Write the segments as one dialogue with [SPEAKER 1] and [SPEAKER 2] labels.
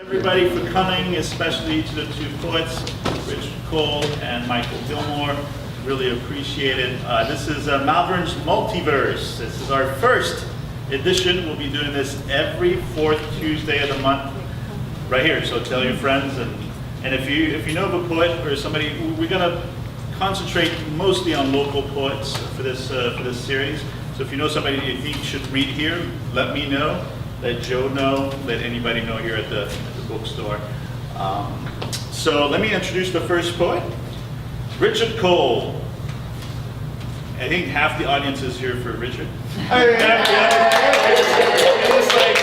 [SPEAKER 1] Everybody for coming, especially to the two poets, Richard Cole and Michael Gilmore. Really appreciate it. This is Malvern's Multiverse. This is our first edition. We'll be doing this every fourth Tuesday of the month, right here. So tell your friends, and if you know of a poet or somebody, we're going to concentrate mostly on local poets for this series. So if you know somebody you think should read here, let me know. Let Joe know, let anybody know here at the bookstore. So let me introduce the first poet, Richard Cole. I think half the audience is here for Richard. It's like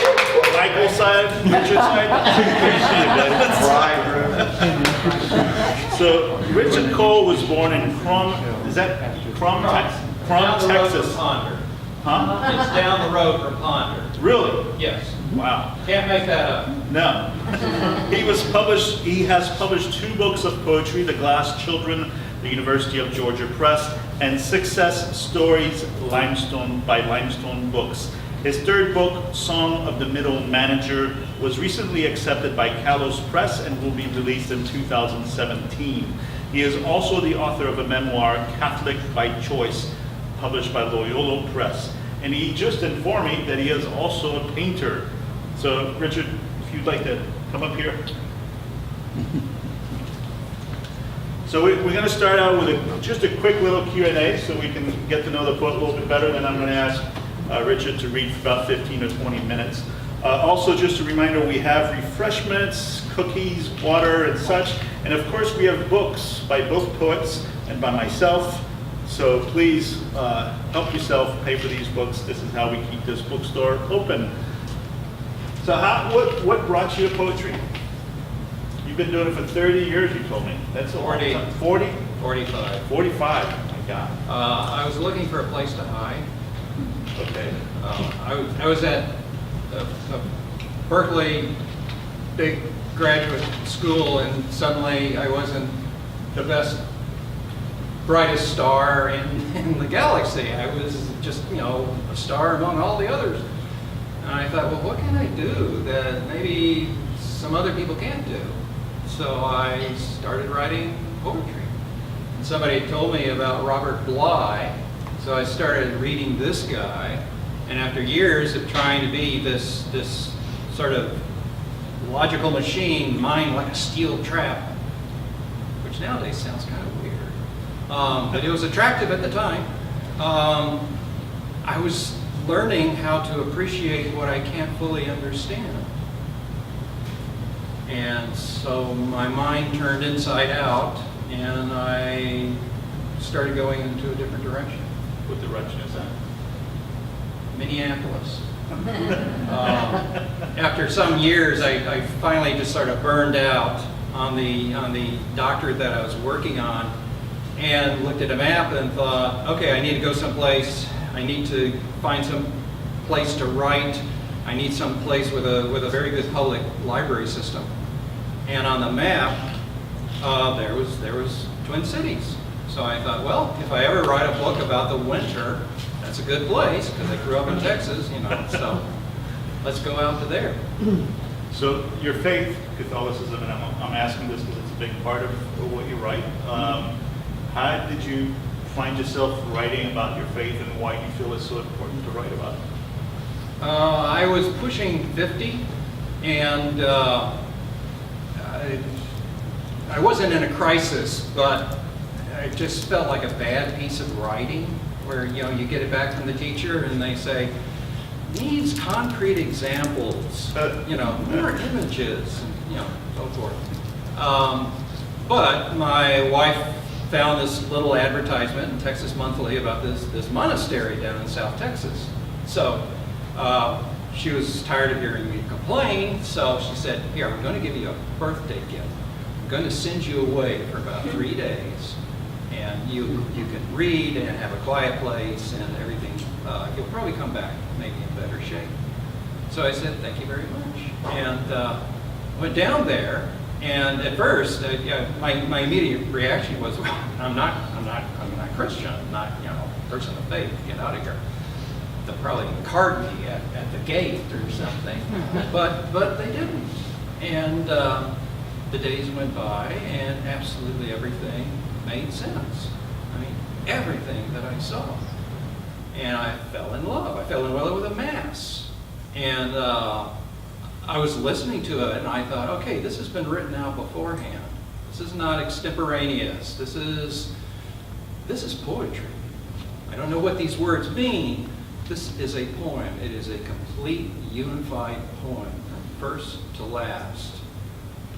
[SPEAKER 1] Michael's side, Richard's side. So Richard Cole was born in Krum, is that Krum, Texas? Huh?
[SPEAKER 2] It's down the road from Ponder.
[SPEAKER 1] Really?
[SPEAKER 2] Yes.
[SPEAKER 1] Wow.
[SPEAKER 2] Can't make that up.
[SPEAKER 1] No. He has published 2 books of poetry, The Glass Children, the University of Georgia Press, and Success Stories by Limestone Books. His 3rd book, Song of the Middle Manager, was recently accepted by Kalos Press and will be released in 2017. He is also the author of a memoir, Catholic by Choice, published by Loyola Press. And he just informed me that he is also a painter. So, Richard, if you'd like to come up here. So we're going to start out with just a quick little Q&A so we can get to know the poet a little bit better. Then I'm going to ask Richard to read for about 15 or 20 minutes. Also, just a reminder, we have refreshments, cookies, water, and such. And of course, we have books by both poets and by myself. So please help yourself pay for these books. This is how we keep this bookstore open. So what brought you to poetry? You've been doing it for 30 years, you told me. That's a long time. 40?
[SPEAKER 2] 45.
[SPEAKER 1] 45, oh my God.
[SPEAKER 2] I was looking for a place to hide.
[SPEAKER 1] Okay.
[SPEAKER 2] I was at Berkeley, big graduate school, and suddenly I wasn't the brightest star in the galaxy. I was just, a star among all the others. And I thought, well, what can I do that maybe some other people can't do? So I started writing poetry. And somebody told me about Robert Bly, so I started reading this guy. And after years of trying to be this sort of logical machine, mind like a steel trap, which nowadays sounds kind of weird. But it was attractive at the time. I was learning how to appreciate what I can't fully understand. And so my mind turned inside out, and I started going into a different direction.
[SPEAKER 1] What direction is that?
[SPEAKER 2] Minneapolis. After some years, I finally just sort of burned out on the doctorate that I was working on, and looked at a map and thought, okay, I need to go someplace. I need to find some place to write. I need some place with a very good public library system. And on the map, there was Twin Cities. So I thought, well, if I ever write a book about the winter, that's a good place because I grew up in Texas, So let's go out to there.
[SPEAKER 1] So your faith, Catholicism, and I'm asking this because it's a big part of what you write. How did you find yourself writing about your faith and why you feel it's so important to write about it?
[SPEAKER 2] I was pushing 50, and I wasn't in a crisis, but it just felt like a bad piece of writing where, you get it back from the teacher and they say, needs concrete examples, more images, and, so forth. But my wife found this little advertisement in Texas Monthly about this monastery down in South Texas. So she was tired of hearing me complain, so she said, here, I'm going to give you a birthday gift. I'm going to send you away for about 3 days, and you can read and have a quiet place and everything. You'll probably come back maybe in better shape. So I said, thank you very much. And went down there. And at first, my immediate reaction was, well, I'm not Christian. I'm not, a person of faith. Get out of here. They'll probably card me at the gate or something. But they didn't. And the days went by, and absolutely everything made sense. I mean, everything that I saw. And I fell in love. I fell in love with a Mass. And I was listening to it, and I thought, okay, this has been written out beforehand. This is not extemporaneous. This is poetry. I don't know what these words mean. This is a poem. It is a complete, unified poem from first to last.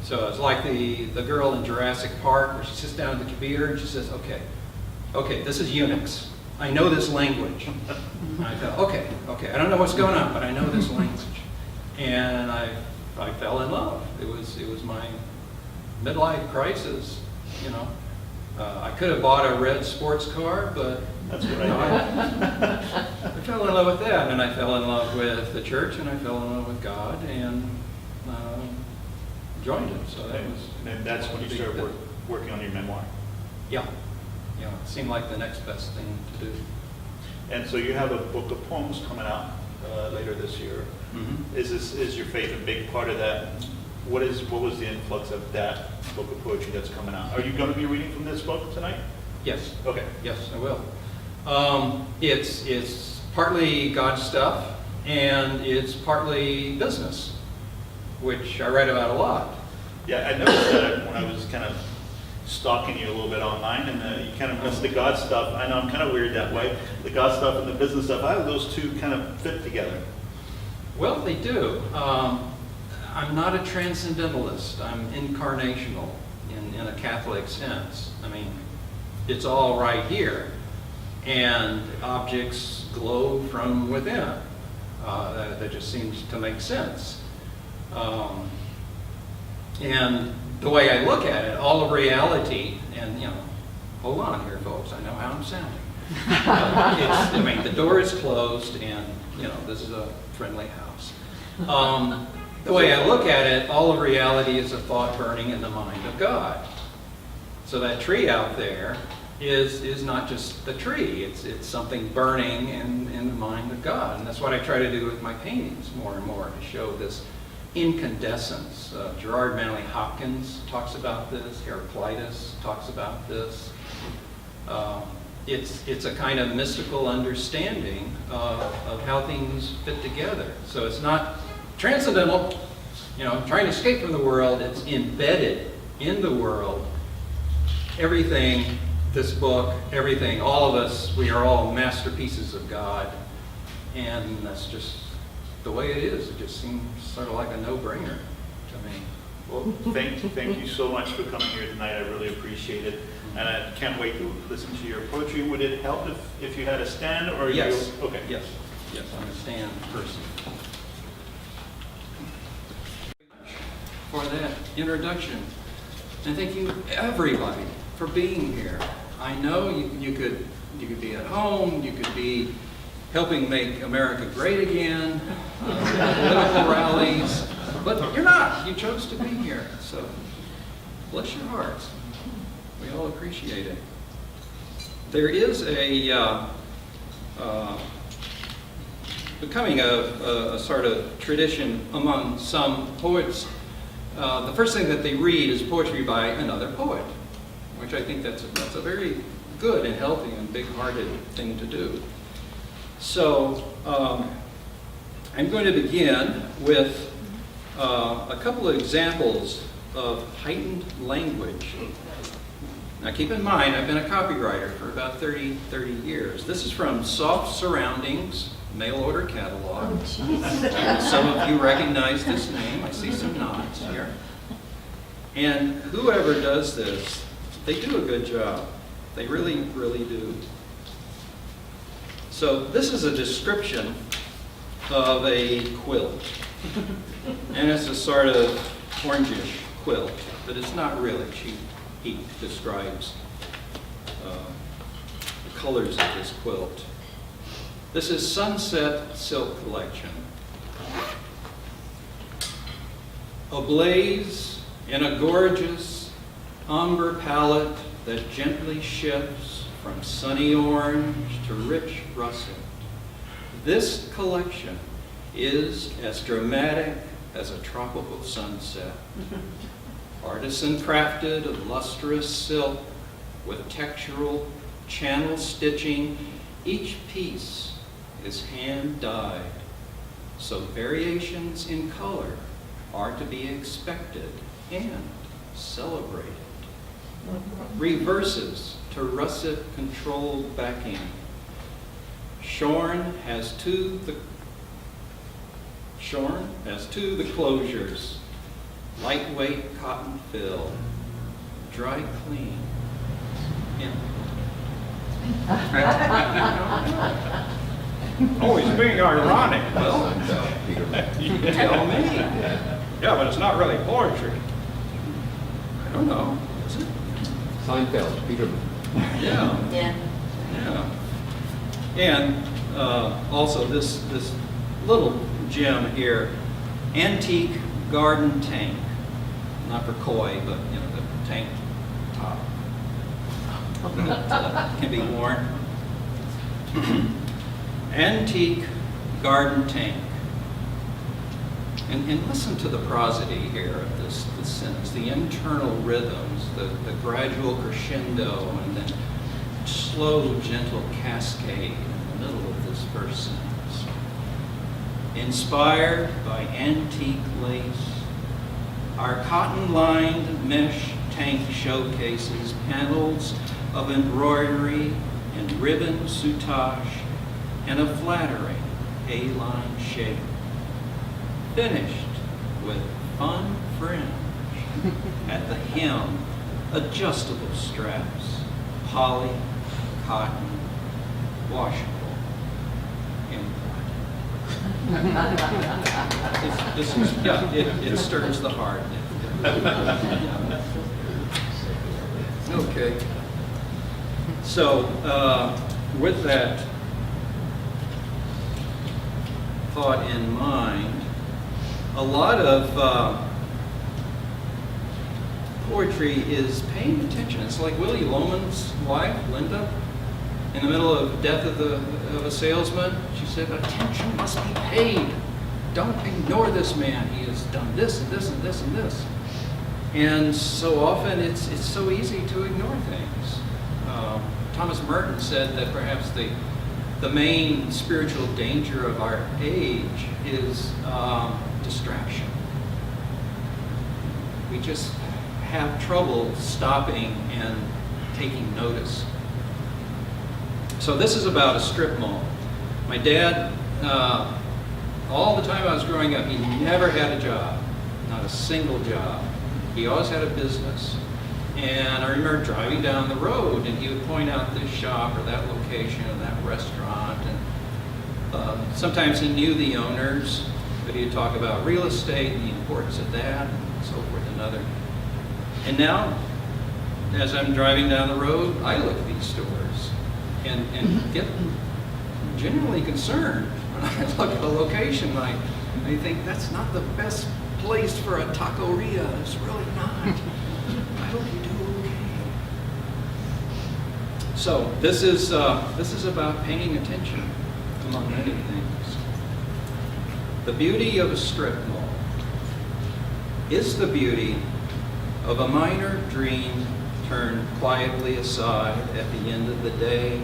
[SPEAKER 2] So it's like the girl in Jurassic Park where she sits down at the computer and she says, okay, this is Unix. I know this language. And I thought, okay, I don't know what's going on, but I know this language. And I fell in love. It was my midlife crisis, you know. I could have bought a red sports car, but
[SPEAKER 1] That's what I did.
[SPEAKER 2] I fell in love with that, and I fell in love with the church, and I fell in love with God, and joined it. So that was.
[SPEAKER 1] And that's when you started working on your memoir.
[SPEAKER 2] Yeah, it seemed like the next best thing to do.
[SPEAKER 1] And so you have a book of poems coming out later this year.
[SPEAKER 2] Mm-hmm.
[SPEAKER 1] Is your faith a big part of that? What was the influx of that book of poetry that's coming out? Are you going to be reading from this book tonight?
[SPEAKER 2] Yes.
[SPEAKER 1] Okay.
[SPEAKER 2] Yes, I will. It's partly God stuff, and it's partly business, which I write about a lot.
[SPEAKER 1] Yeah, I noticed that when I was kind of stalking you a little bit online, and you kind of missed the God stuff. I know I'm kind of weird that way. The God stuff and the business stuff, how do those two kind of fit together?
[SPEAKER 2] Well, they do. I'm not a transcendentalist. I'm incarnational in a Catholic sense. I mean, it's all right here, and objects glow from within. That just seems to make sense. And the way I look at it, all of reality, and hold on here, folks. I know how I'm sounding. The door is closed, and this is a friendly house. The way I look at it, all of reality is a thought burning in the mind of God. So that tree out there is not just the tree, it's something burning in the mind of God. And that's what I try to do with my paintings more and more, to show this incandescence. Gerard Manley Hopkins talks about this, Heraclitus talks about this. It's a kind of mystical understanding of how things fit together. So it's not transcendental, trying to escape from the world. It's embedded in the world. Everything, this book, everything, all of us, we are all masterpieces of God. And that's just the way it is. It just seems sort of like a no-brainer to me.
[SPEAKER 1] Well, thank you so much for coming here tonight. I really appreciate it. And I can't wait to listen to your poetry. Would it help if you had a stand? Or
[SPEAKER 2] Yes.
[SPEAKER 1] Okay.
[SPEAKER 2] Yes, I'm a stand person. For that introduction. And thank you, everybody, for being here. I know you could be at home, you could be helping make America great again, political rallies, but you're not. You chose to be here, so bless your hearts. We all appreciate it. There is becoming a sort of tradition among some poets. The first thing that they read is poetry by another poet, which I think that's a very good and healthy and big-hearted thing to do. So I'm going to begin with a couple of examples of heightened language. Now keep in mind, I've been a copywriter for about 30 years. This is from Soft Surroundings, mail order catalog. Some of you recognize this name. I see some nods here. And whoever does this, they do a good job. They really, really do. So this is a description of a quilt. And it's a sort of orangish quilt, but it's not really. He describes the colors of this quilt. This is Sunset Silk Collection. Ablaze in a gorgeous umber palette that gently shifts from sunny orange to rich russet. This collection is as dramatic as a tropical sunset. Artisan crafted of lustrous silk with textural channel stitching, each piece is hand dyed, so variations in color are to be expected and celebrated. Reverses to russet controlled backing. Shorn has to the closures. Lightweight cotton fill. Dry clean.
[SPEAKER 3] Oh, he's being ironic.
[SPEAKER 2] Well, you can tell me.
[SPEAKER 3] Yeah, but it's not really poetry.
[SPEAKER 2] I don't know. Is it?
[SPEAKER 4] Seinfeld, Peterman.
[SPEAKER 2] Yeah.
[SPEAKER 5] Yeah.
[SPEAKER 2] Yeah. And also this little gem here, antique garden tank. Not for koi, but you know, the tank top that can be worn. Antique garden tank. And listen to the prosody here of this sentence, the internal rhythms, the gradual crescendo, and then slow, gentle cascade in the middle of this first sentence. Inspired by antique lace, our cotton-lined mesh tank showcases panels of embroidery and ribbon soutache and a flattering A-line shape, finished with fun fringe at the hem, adjustable straps, poly, cotton, washable, import. This is, yeah, it stirs the heart. Okay. So, with that thought in mind, a lot of poetry is paying attention. It's like Willie Loman's wife, Linda, in the middle of Death of a Salesman. She said, attention must be paid. Don't ignore this man. He has done this and this and this and this. And so often it's so easy to ignore things. Thomas Merton said that perhaps the main spiritual danger of our age is distraction. We just have trouble stopping and taking notice. So this is about a strip mall. My dad, all the time I was growing up, he never had a job, not a single job. He always had a business. And I remember driving down the road and he would point out this shop or that location or that restaurant. And sometimes he knew the owners, but he'd talk about real estate and the importance of that and so forth and other. And now, as I'm driving down the road, I look at these stores and get genuinely concerned when I look at the location. I think that's not the best place for a taqueria. It's really not. I hope you do okay. So this is about paying attention, among many things. The beauty of a strip mall is the beauty of a minor dream turned quietly aside at the end of the day.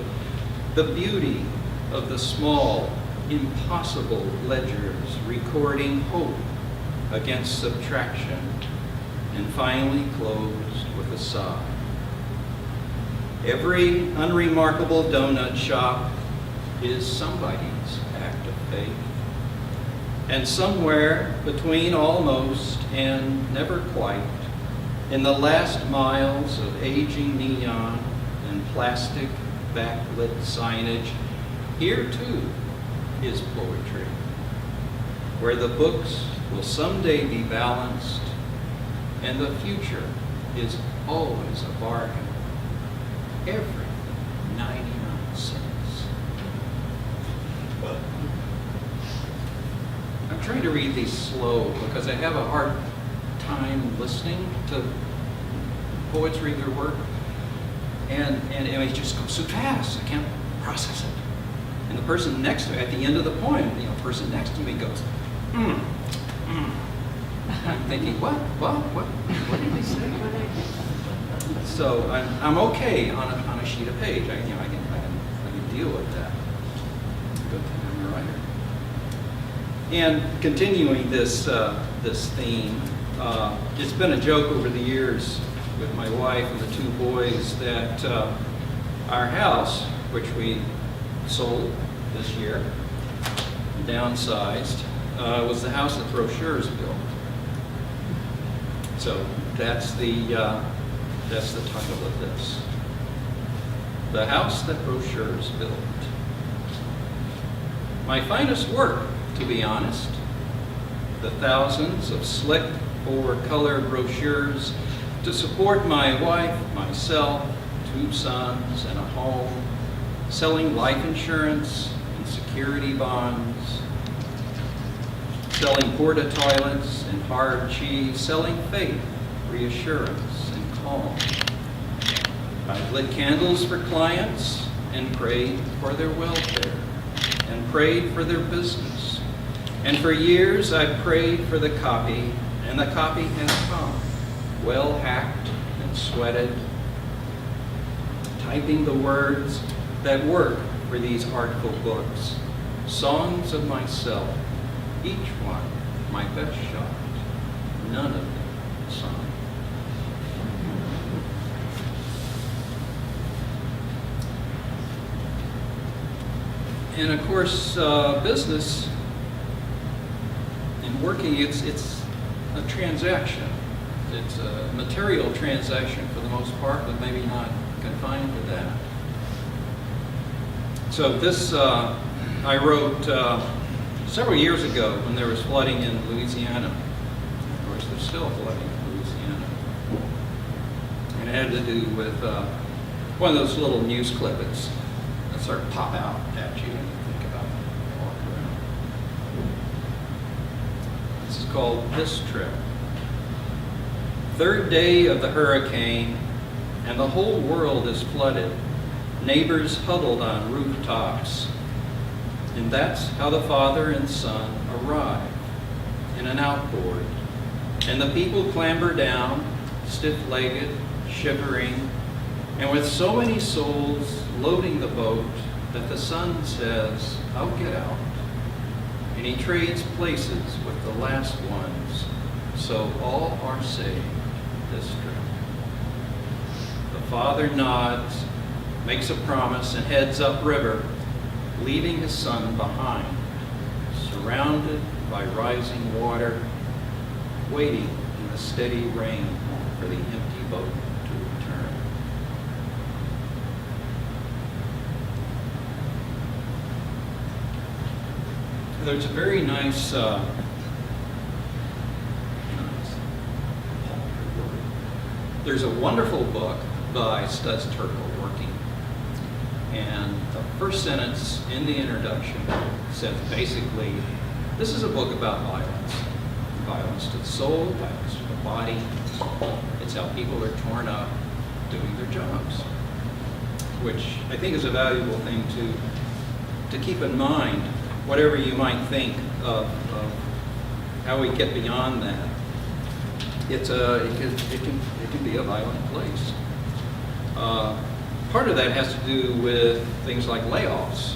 [SPEAKER 2] The beauty of the small, impossible ledgers recording hope against subtraction, and finally closed with a sigh. Every unremarkable donut shop is somebody's act of faith. And somewhere between almost and never quite, in the last miles of aging neon and plastic backlit signage, here too is poetry, where the books will someday be balanced and the future is always a bargain. Every 99 cents. I'm trying to read these slow because I have a hard time listening to poets read their work. And it just goes so fast, I can't process it. And the person next to me, at the end of the poem, the person next to me goes, I'm thinking, what did he say? So I'm okay on a sheet of page. I can deal with that. Good thing I'm a writer. And continuing this theme, it's been a joke over the years with my wife and the two boys that our house, which we sold this year, downsized, was the house that brochures built. So that's the title of this. The House That Brochures Built. My finest work, to be honest. The thousands of slick four-color brochures to support my wife, myself, two sons, and a home, selling life insurance and security bonds, selling porta toilets and hard cheese, selling faith, reassurance, and calm. I've lit candles for clients and prayed for their welfare and prayed for their business. And for years I've prayed for the copy, and the copy has come, well hacked and sweated, typing the words that work for these artful books, songs of myself, each one my best shot, none of them sung. And of course, business and working, it's a transaction. It's a material transaction for the most part, but maybe not confined to that. So this I wrote several years ago when there was flooding in Louisiana. Of course, there's still flooding in Louisiana. And it had to do with one of those little news clippings that sort of pop out at you and you think about it, walk around. This is called This Trip. Third day of the hurricane, and the whole world is flooded. Neighbors huddled on rooftops. And that's how the father and son arrive, in an outboard. And the people clamber down, stiff-legged, shivering, and with so many souls loading the boat that the son says, "I'll get out." And he trades places with the last ones, so all are saved this trip. The father nods, makes a promise, and heads upriver, leaving his son behind, surrounded by rising water, waiting in the steady rain for the empty boat to return. There's a very nice there's a wonderful book by Studs Terkel, Working. And the first sentence in the introduction says basically, this is a book about violence. Violence to the soul, violence to the body. It's how people are torn up doing their jobs, which I think is a valuable thing to keep in mind, whatever you might think of how we get beyond that. It can be a violent place. Part of that has to do with things like layoffs.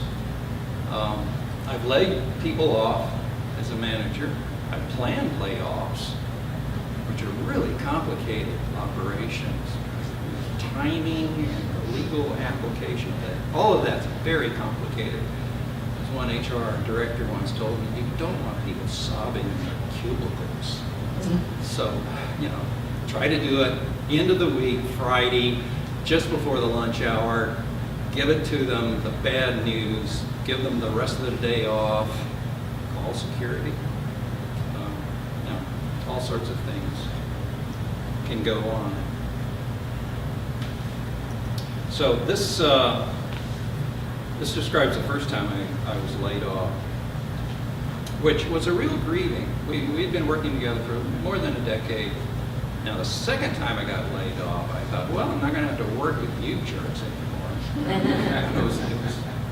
[SPEAKER 2] I've laid people off as a manager. I've planned layoffs, which are really complicated operations. Timing and the legal application, all of that's very complicated. As one HR director once told me, you don't want people sobbing in their cubicles. So, try to do it end of the week, Friday, just before the lunch hour. Give it to them, the bad news. Give them the rest of the day off. Call security. All sorts of things can go on. So this describes the first time I was laid off, which was a real grieving. We'd been working together for more than a decade. Now, the second time I got laid off, I thought, well, I'm not going to have to work with you jerks anymore. It was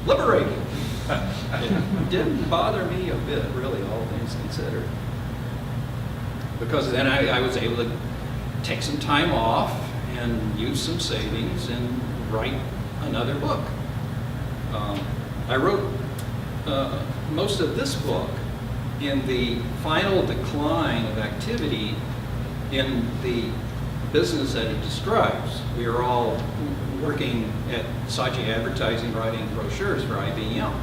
[SPEAKER 2] liberating. It didn't bother me a bit, really, all things considered. because then I was able to take some time off and use some savings and write another book. I wrote most of this book in the final decline of activity in the business that it describes. We are all working at Saatchi Advertising, writing brochures for IBM.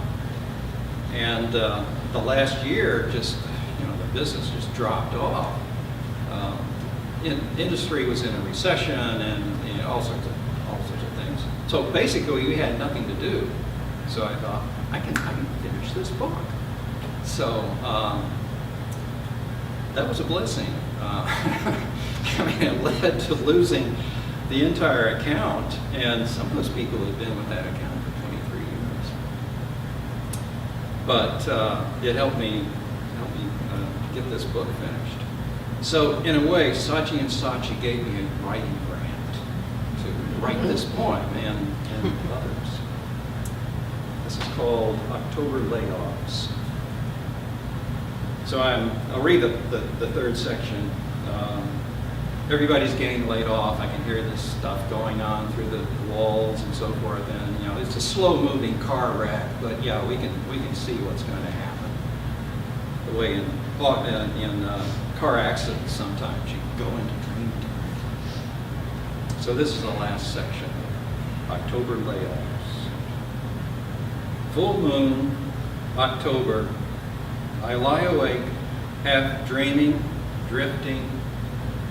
[SPEAKER 2] And the last year, just, the business just dropped off. Industry was in a recession and all sorts of things. So basically, we had nothing to do. So I thought, I can finish this book. So that was a blessing. It led to losing the entire account, and some of those people have been with that account for 23 years. But it helped me get this book finished. So in a way, Saatchi & Saatchi gave me a writing grant to write this poem and others. This is called October Layoffs. So I'll read the third section. Everybody's getting laid off. I can hear this stuff going on through the walls and so forth. And it's a slow-moving car wreck, but yeah, we can see what's going to happen. The way in car accidents, sometimes you go into dream time. So this is the last section. October layoffs. Full moon, October. I lie awake, half dreaming, drifting,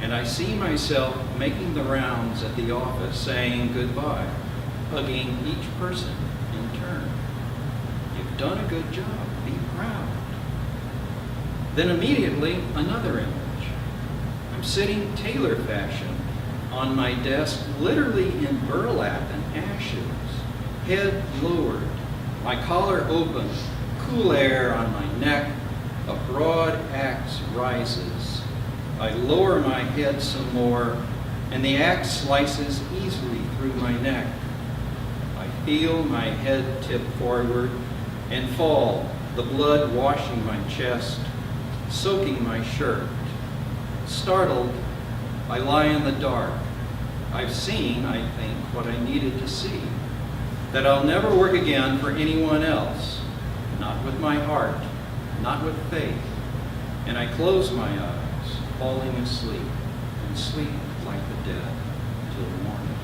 [SPEAKER 2] and I see myself making the rounds at the office, saying goodbye, hugging each person in turn. You've done a good job, be proud. Then immediately, another image. I'm sitting tailor fashion on my desk, literally in burlap and ashes, head lowered, my collar open, cool air on my neck, a broad axe rises. I lower my head some more, and the axe slices easily through my neck. I feel my head tip forward and fall, the blood washing my chest, soaking my shirt. Startled, I lie in the dark. I've seen, I think, what I needed to see, that I'll never work again for anyone else, not with my heart, not with faith. And I close my eyes, falling asleep, and sleep like the dead till morning.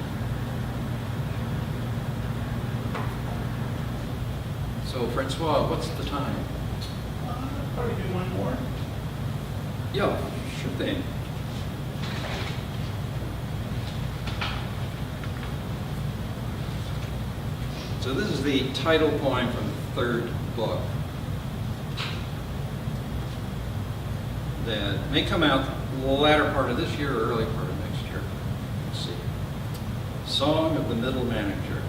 [SPEAKER 2] So, Francois, what's the time?
[SPEAKER 1] Probably do one more.
[SPEAKER 2] Yeah, sure thing. So this is the title poem from the third book that may come out the latter part of this year or early part of next year. Let's see. Song of the Middle Manager.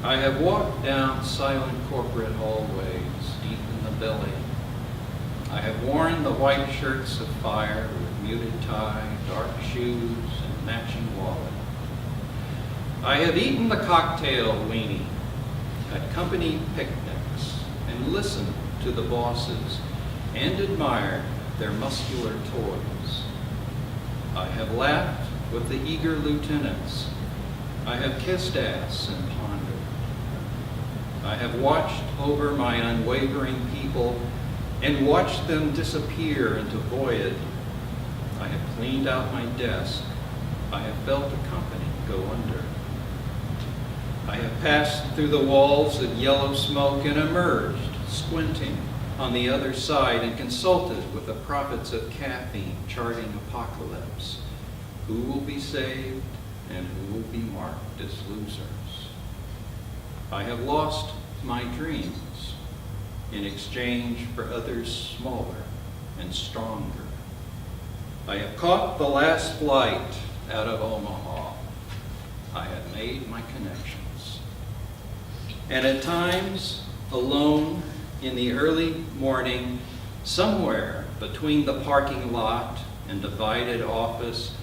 [SPEAKER 2] I have walked down silent corporate hallways, deep in the belly. I have worn the white shirts of fire with muted tie, dark shoes, and matching wallet. I have eaten the cocktail weenie at company picnics and listened to the bosses and admired their muscular toys. I have laughed with the eager lieutenants. I have kissed ass and pondered. I have watched over my unwavering people and watched them disappear into void. I have cleaned out my desk. I have felt a company go under. I have passed through the walls of yellow smoke and emerged, squinting on the other side, and consulted with the prophets of caffeine charting apocalypse. Who will be saved and who will be marked as losers? I have lost my dreams in exchange for others smaller and stronger. I have caught the last flight out of Omaha. I have made my connections. And at times, alone in the early morning, somewhere between the parking lot and divided office,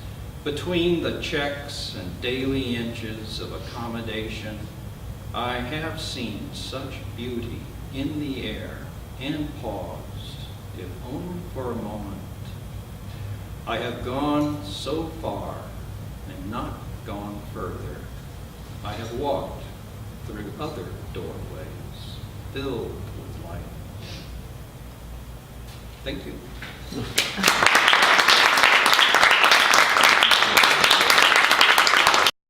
[SPEAKER 2] between the checks and daily inches of accommodation, I have seen such beauty in the air and paused if only for a moment. I have gone so far and not gone further. I have walked through other doorways filled with light. Thank you.